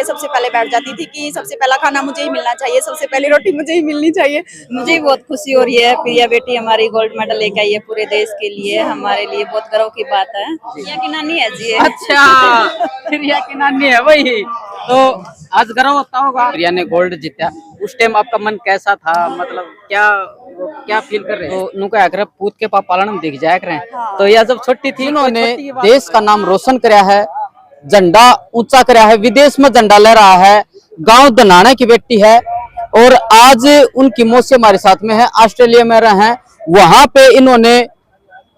सबसे पहले बैठ जाती थी कि सबसे पहला खाना मुझे ही मिलना चाहिए, सबसे पहली रोटी मुझे ही मिलनी चाहिए। मुझे भी बहुत खुशी हो रही है, प्रिया बेटी हमारी गोल्ड मेडल लेके आई है पूरे देश के लिए, हमारे लिए बहुत गर्व की बात है। प्रिया की नानी है जी। अच्छा, प्रिया की नानी है वही। तो आज गर्व होता होगा, प्रिया ने गोल्ड जीता, उस टाइम आपका मन कैसा था, मतलब क्या फील कर रहे हैं? तो नुका अगर पूत के पालन दिख जाया करें। तो यह जब छोटी थी, उन्होंने देश का नाम रोशन कराया है, झंडा ऊंचा कराया है, विदेश में झंडा ले रहा है, गांव दनाना की बेटी है, और आज उनकी मौसी हमारे साथ में है, ऑस्ट्रेलिया में रहे हैं, वहां पे इन्होंने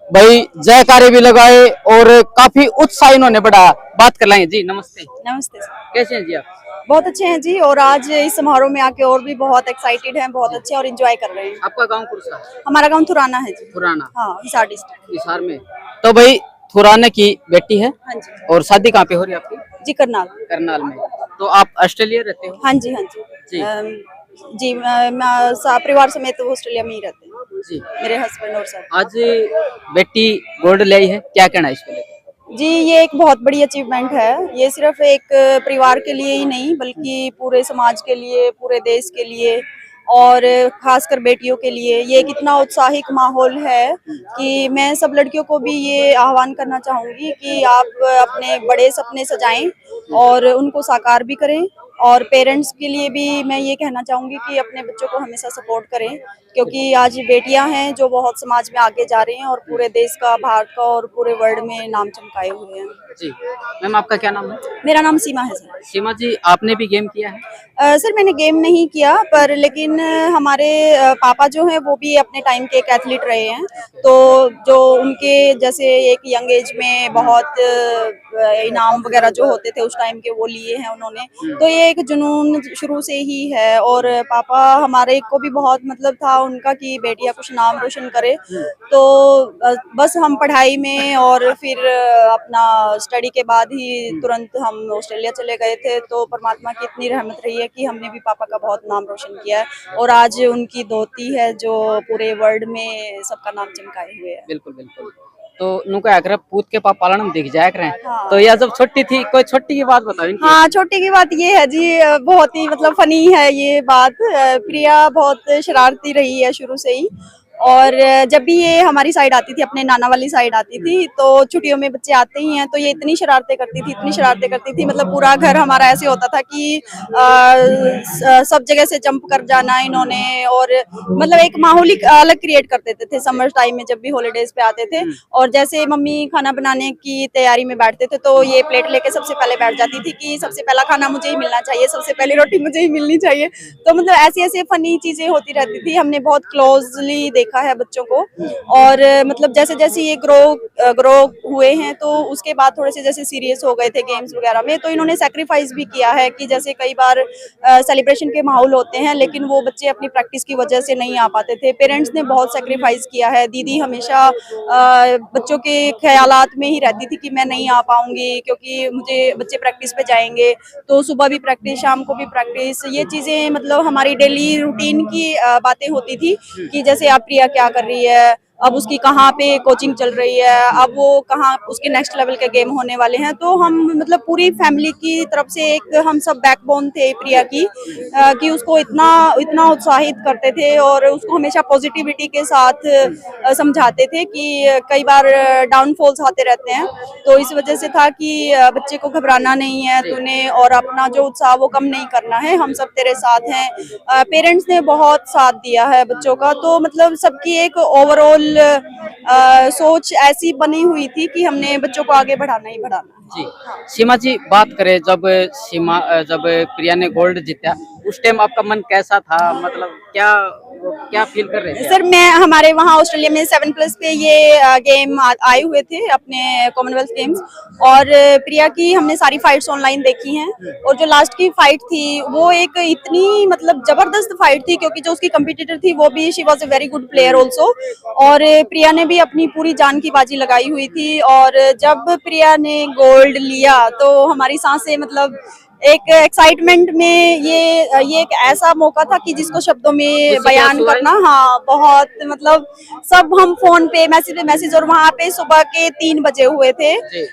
भाई जयकारे भी लगाए और काफी उत्साह इन्होंने बढ़ाया। बात कर लेंगे जी। नमस्ते। नमस्ते सर। कैसे हैं जी आप? बहुत अच्छे हैं जी, और आज इस समारोह में आके और भी बहुत एक्साइटेड हैं, बहुत अच्छे और एंजॉय कर रहे हैं। आपका गांव कौन सा? हमारा गांव थुराना है जी। पुराना। हाँ, हिसार डिस्ट्रिक्ट। हिसार में। तो भाई थुराना की बेटी है। हाँ जी। और शादी कहाँ पे हो रही है आपकी? जी करनाल। करनाल में। तो आप ऑस्ट्रेलिया रहते हो? हाँ जी, हाँ जी जी। जी परिवार समेत ऑस्ट्रेलिया में ही रहते हैं जी। मेरे हस्बैंड और सब। आज बेटी गोल्ड लाई है, क्या कहना है इसको लेकर? जी, ये एक बहुत बड़ी अचीवमेंट है। ये सिर्फ एक परिवार के लिए ही नहीं बल्कि पूरे समाज के लिए, पूरे देश के लिए और खासकर बेटियों के लिए ये एक इतना उत्साहिक माहौल है कि मैं सब लड़कियों को भी ये आह्वान करना चाहूँगी कि आप अपने बड़े सपने सजाएं और उनको साकार भी करें। और पेरेंट्स के लिए भी मैं ये कहना चाहूँगी कि अपने बच्चों को हमेशा सपोर्ट करें, क्योंकि आज बेटियां हैं जो बहुत समाज में आगे जा रही हैं और पूरे देश का, भारत का और पूरे वर्ल्ड में नाम चमकाए हुए हैं। जी मैम, आपका क्या नाम है? मेरा नाम सीमा है सर। सीमा जी, आपने भी गेम किया है? सर मैंने गेम नहीं किया, पर लेकिन हमारे पापा जो हैं वो भी अपने टाइम के एक एथलीट रहे हैं, तो जो उनके जैसे एक यंग एज में बहुत इनाम वगैरह जो होते थे उस टाइम के वो लिए हैं उन्होंने, तो ये एक जुनून शुरू से ही है। और पापा हमारे को भी बहुत मतलब था उनका कि बेटियां कुछ नाम रोशन करे, तो बस हम पढ़ाई में और फिर अपना स्टडी के बाद ही तुरंत हम ऑस्ट्रेलिया चले गए थे। तो परमात्मा की इतनी रहमत रही है कि हमने भी पापा का बहुत नाम रोशन किया है और आज उनकी धोती है जो पूरे वर्ल्ड में सबका नाम चमकाए हुए है। बिल्कुल बिल्कुल। तो नुका अगर पूत के पालन दिख जाया करें। हाँ। तो यह जब छोटी थी, कोई छोटी की बात बताओ इनकी। हाँ, छोटी की बात ये है जी, बहुत ही मतलब फनी है ये बात। प्रिया बहुत शरारती रही है शुरू से ही, और जब भी ये हमारी साइड आती थी, अपने नाना वाली साइड आती थी, तो छुट्टियों में बच्चे आते ही हैं तो ये इतनी शरारतें करती थी, इतनी शरारतें करती थी, मतलब पूरा घर हमारा ऐसे होता था कि सब जगह से जंप कर जाना इन्होंने, और मतलब एक माहौल ही अलग क्रिएट कर देते थे समर टाइम में जब भी हॉलीडेज पे आते थे। और जैसे मम्मी खाना बनाने की तैयारी में बैठते थे तो ये प्लेट लेके सबसे पहले बैठ जाती थी कि सबसे पहला खाना मुझे ही मिलना चाहिए, सबसे पहली रोटी मुझे ही मिलनी चाहिए। तो मतलब ऐसी ऐसी फनी चीजें होती रहती थी। हमने बहुत क्लोजली देखा है बच्चों को, और मतलब जैसे जैसे ये ग्रो हुए हैं तो उसके बाद थोड़े से जैसे सीरियस हो गए थे गेम्स वगैरह में, तो इन्होंने सेक्रीफाइस भी किया है कि जैसे कई बार सेलिब्रेशन के माहौल होते हैं लेकिन वो बच्चे अपनी प्रैक्टिस की वजह से नहीं आ पाते थे। पेरेंट्स ने बहुत सेक्रीफाइस किया है। दीदी हमेशा बच्चों के ख्यालात में ही रहती थी कि मैं नहीं आ पाऊंगी क्योंकि मुझे बच्चे प्रैक्टिस पे जाएंगे, तो सुबह भी प्रैक्टिस, शाम को भी प्रैक्टिस, ये चीजें मतलब हमारी डेली रूटीन की बातें होती थी कि जैसे आप प्रिया क्या कर रही है, अब उसकी कहाँ पे कोचिंग चल रही है, अब वो कहाँ उसके नेक्स्ट लेवल के गेम होने वाले हैं। तो हम मतलब पूरी फैमिली की तरफ से एक हम सब बैकबोन थे प्रिया की, कि उसको इतना इतना उत्साहित करते थे और उसको हमेशा पॉजिटिविटी के साथ समझाते थे कि कई बार डाउनफॉल्स आते रहते हैं, तो इस वजह से था कि बच्चे को घबराना नहीं है तूने, और अपना जो उत्साह वो कम नहीं करना है, हम सब तेरे साथ हैं। पेरेंट्स ने बहुत साथ दिया है बच्चों का, तो मतलब सबकी एक ओवरऑल सोच ऐसी बनी हुई थी कि हमने बच्चों को आगे बढ़ाना ही बढ़ाना। जी सीमा जी, बात करें जब प्रिया ने गोल्ड जीता, उस टाइम आपका मन कैसा था, मतलब क्या फील कर रहे थे? सर मैं हमारे वहाँ ऑस्ट्रेलिया में 7+ पे ये गेम आए हुए थे अपने कॉमनवेल्थ गेम्स, और प्रिया की हमने सारी फाइट्स ऑनलाइन देखी हैं, और जो लास्ट की फाइट थी वो एक इतनी मतलब जबरदस्त फाइट थी क्योंकि जो उसकी कंपटीटर थी वो भी she was a very good player also, और प्रिया ने भी अपनी पूरी जान की बाजी लगाई हुई थी। और जब प्रिया ने गोल्ड लिया तो हमारी सांसें मतलब एक एक्साइटमेंट में ये एक ऐसा मौका था कि जिसको शब्दों में खुशी बयान महसूस हुआ है? करना, हाँ बहुत मतलब सब हम फोन पे मैसेज और वहाँ पे सुबह के 3 बजे हुए थे। जी।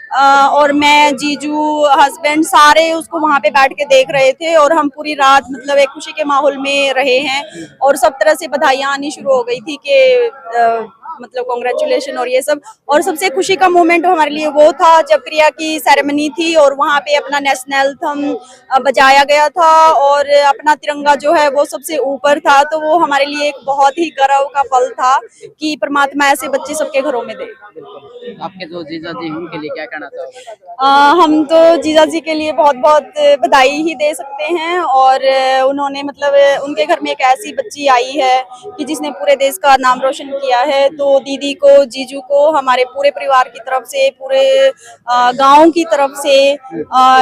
और मैं, जीजू, हस्बैंड सारे उसको वहाँ पे बैठ के देख रहे थे और हम पूरी रात मतलब एक खुशी के माहौल में रहे हैं और सब तरह से बधाइयाँ आनी शुरू हो गई थी कि मतलब कॉन्ग्रेचुलेशन और ये सब। और सबसे खुशी का मोमेंट हमारे लिए वो था जब प्रिया की सेरेमनी थी और वहाँ पे अपना नेशनल एंथम बजाया गया था और अपना तिरंगा जो है वो सबसे ऊपर था। तो वो हमारे लिए एक बहुत ही गर्व का पल था कि परमात्मा ऐसे बच्चे सबके घरों में दे। बिल्कुल। आपके जो जीजा जी हैं उनके लिए क्या कहना चाहोगे? हम तो जीजा जी के लिए बहुत बहुत बधाई ही दे सकते हैं और उन्होंने मतलब उनके घर में एक ऐसी बच्ची आई है कि जिसने पूरे देश का नाम रोशन किया है। तो दीदी को, जीजू को, हमारे पूरे परिवार की तरफ से, पूरे गांव की तरफ से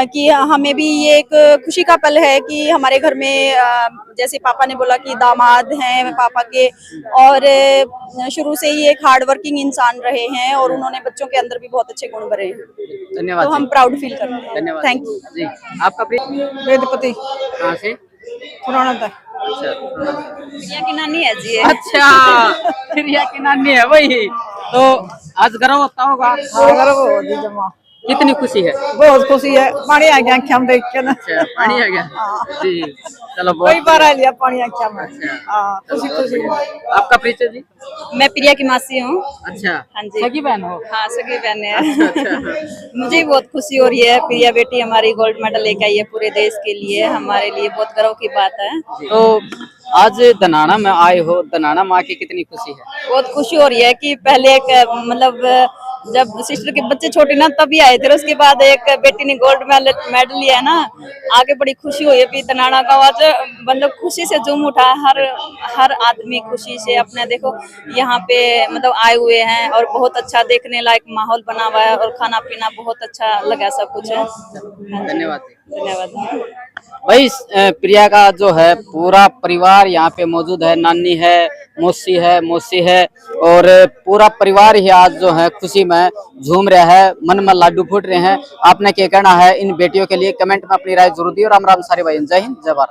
कि हमें भी ये एक खुशी का पल है कि हमारे घर में जैसे पापा ने बोला कि दामाद हैं पापा के, और शुरू से ही एक हार्ड वर्किंग इंसान रहे हैं और उन्होंने बच्चों के अंदर भी बहुत अच्छे गुण भरे हैं। धन्यवाद तो हम जी। प्राउड फील करते हैं। धन्यवाद थैंक यू। जी। आपका वेदपति कहाँ से? पुराना था। अच्छा। प्रिया की नानी है जी ये। अच्छा, प्रिया की नानी है वही। तो आज गर्व होता होगा। हाँ गर्व हो दी जमा, कितनी खुशी है? बहुत खुशी है। पानी आ गया आँखों में देख के ना। अच्छा, पानी आ गया। हाँ। जी, चलो कई बहुत बार आ लिया पानी आँखों में। अच्छा। हाँ खुशी खुशी। आपका परिचय जी? मैं प्रिया की मासी हूँ। अच्छा, हाँ जी। सगी बहन हो? हाँ सगी बहन है। अच्छा, अच्छा। मुझे भी बहुत खुशी हो रही है, प्रिया बेटी हमारी गोल्ड मेडल लेके आई है पूरे देश के लिए, हमारे लिए बहुत गर्व की बात है। तो आज धनाना में आए हो, धनाना में आके कितनी खुशी है? बहुत खुशी हो रही है कि पहले एक मतलब जब सिस्टर के बच्चे छोटे ना तभी आए थे, उसके बाद एक बेटी ने गोल्ड मेडल लिया है ना, आगे बड़ी खुशी हुई है। धनाना का आज मतलब खुशी से झूम उठा, हर आदमी खुशी से अपने देखो यहाँ पे मतलब आए हुए हैं और बहुत अच्छा देखने लायक माहौल बना हुआ है और खाना पीना बहुत अच्छा लगा, सब कुछ है। धन्यवाद। धन्यवाद। भाई प्रिया का जो है पूरा परिवार यहाँ पे मौजूद है, नानी है, मौसी है और पूरा परिवार ही आज जो है खुशी में झूम रहा है, मन में लाडू फूट रहे हैं। आपने क्या कहना है इन बेटियों के लिए? कमेंट में अपनी राय जरूर दी और राम राम सारे भाई। जय हिंद, जय भारत।